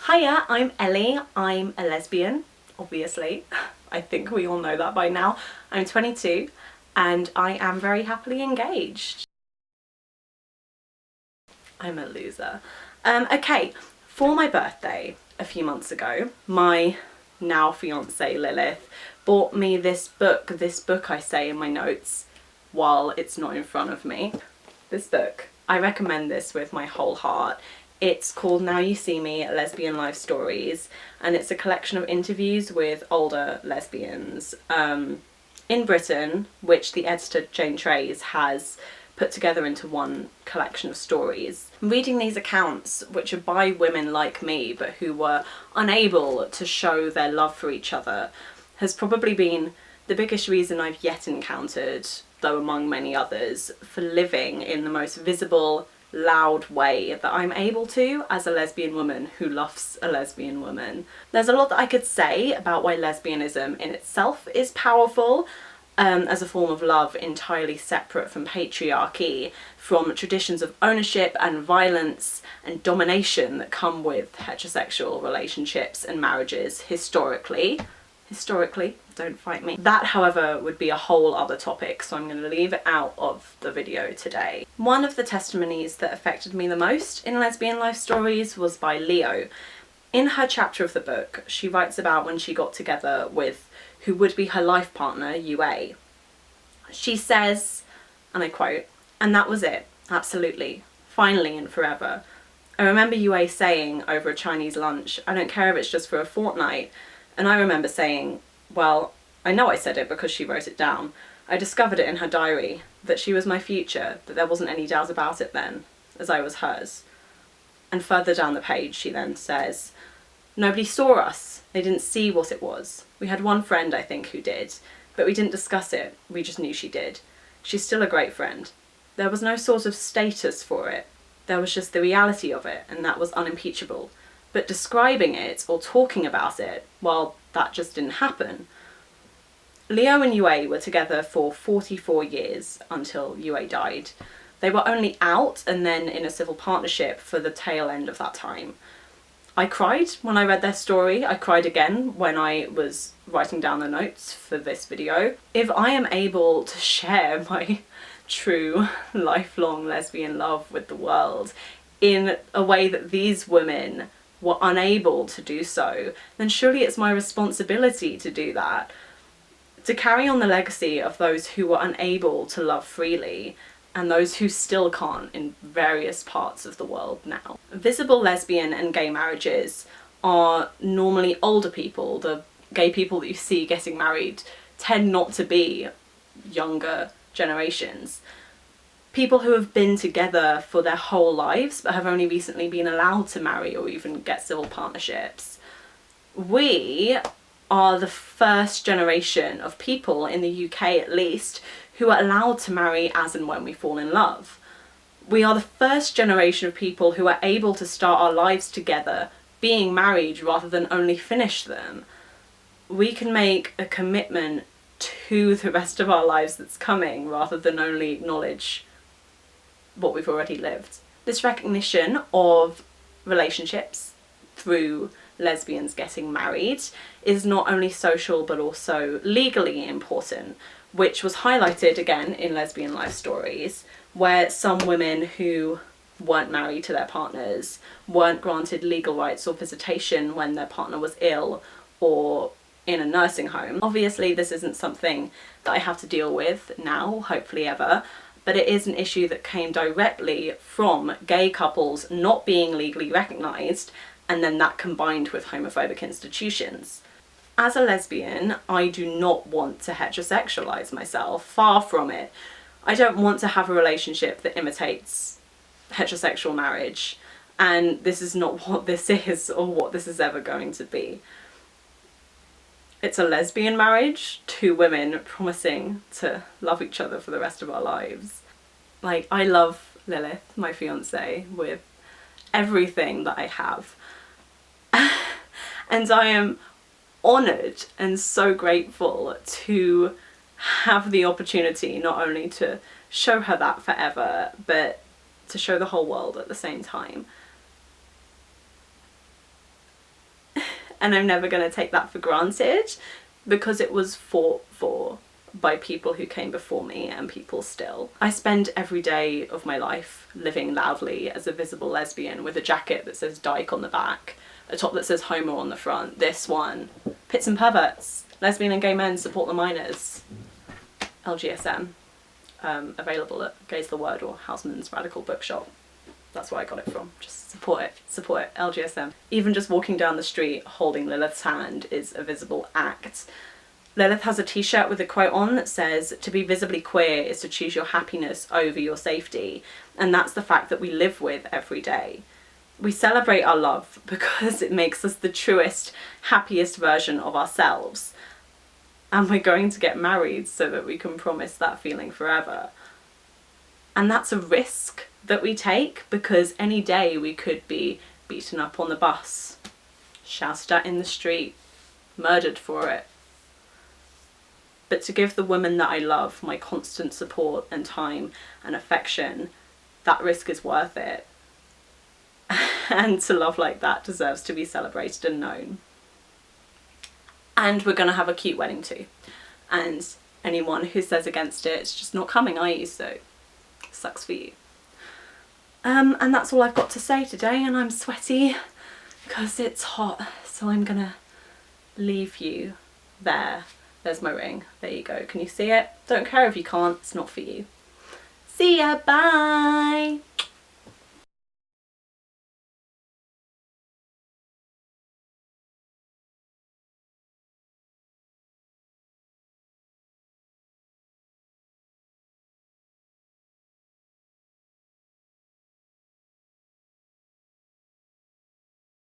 Hiya, I'm Ellie. I'm a lesbian, obviously. I think we all know that by now. I'm 22 and I am very happily engaged. I'm a loser. Okay, for my birthday a few months ago, my now fiance Lilith bought me this book I say in my notes while it's not in front of me. This book. I recommend this with my whole heart. It's called Now You See Me, Lesbian Life Stories, and it's a collection of interviews with older lesbians in Britain, which the editor Jane Trays has put together into one collection of stories. Reading these accounts, which are by women like me but who were unable to show their love for each other, has probably been the biggest reason I've yet encountered, though among many others, for living in the most visible, loud way that I'm able to as a lesbian woman who loves a lesbian woman. There's a lot that I could say about why lesbianism in itself is powerful as a form of love entirely separate from patriarchy, from traditions of ownership and violence and domination that come with heterosexual relationships and marriages historically, don't fight me. That, however, would be a whole other topic, so I'm going to leave it out of the video today. One of the testimonies that affected me the most in Lesbian Life Stories was by Leo. In her chapter of the book, she writes about when she got together with who would be her life partner, UA. She says, and I quote, "And that was it, absolutely, finally and forever. I remember UA saying over a Chinese lunch, I don't care if it's just for a fortnight. And I remember saying, well, I know I said it because she wrote it down. I discovered it in her diary, that she was my future, that there wasn't any doubt about it then, as I was hers." And further down the page she then says, "Nobody saw us. They didn't see what it was. We had one friend, I think, who did, but we didn't discuss it. We just knew she did. She's still a great friend. There was no sort of status for it. There was just the reality of it, and that was unimpeachable. But describing it or talking about it, well, that just didn't happen." Leo and UA were together for 44 years until UA died. They were only out and then in a civil partnership for the tail end of that time. I cried when I read their story. I cried again when I was writing down the notes for this video. If I am able to share my true lifelong lesbian love with the world in a way that these women were unable to do so, then surely it's my responsibility to do that. To carry on the legacy of those who were unable to love freely and those who still can't in various parts of the world now. Visible lesbian and gay marriages are normally older people. The gay people that you see getting married tend not to be younger generations. People who have been together for their whole lives but have only recently been allowed to marry or even get civil partnerships. We are the first generation of people, in the UK at least, who are allowed to marry as and when we fall in love. We are the first generation of people who are able to start our lives together, being married rather than only finish them. We can make a commitment to the rest of our lives that's coming rather than only acknowledge what we've already lived. This recognition of relationships through lesbians getting married is not only social but also legally important, which was highlighted again in Lesbian Life Stories, where some women who weren't married to their partners weren't granted legal rights or visitation when their partner was ill or in a nursing home. Obviously this isn't something that I have to deal with now, hopefully ever, but it is an issue that came directly from gay couples not being legally recognised, and then that combined with homophobic institutions. As a lesbian, I do not want to heterosexualise myself, far from it. I don't want to have a relationship that imitates heterosexual marriage, and this is not what this is or what this is ever going to be. It's a lesbian marriage, two women promising to love each other for the rest of our lives. Like, I love Lilith, my fiance, with everything that I have. And I am honoured and so grateful to have the opportunity not only to show her that forever, but to show the whole world at the same time. and I'm never going to take that for granted, because it was fought for by people who came before me and people still. I spend every day of my life living loudly as a visible lesbian with a jacket that says dyke on the back, a top that says homo on the front, this one, pits and perverts, lesbian and gay men support the minors, LGSM, available at Gay's the Word or Houseman's Radical Bookshop. That's where I got it from. Just support it, LGSM. Even just walking down the street holding Lilith's hand is a visible act. Lilith has a t-shirt with a quote on that says, "To be visibly queer is to choose your happiness over your safety." And that's the fact that we live with every day. We celebrate our love because it makes us the truest, happiest version of ourselves. And we're going to get married so that we can promise that feeling forever. And that's a risk that we take, because any day we could be beaten up on the bus, shouted at in the street, murdered for it. But to give the woman that I love my constant support and time and affection, that risk is worth it. And to love like that deserves to be celebrated and known. And we're going to have a cute wedding too. And anyone who says against it, it's just not coming, are you? So, sucks for you. And that's all I've got to say today, and I'm sweaty because it's hot, so I'm gonna leave you there. There's my ring. There you go. Can you see it? Don't care if you can't. It's not for you. See ya. Bye.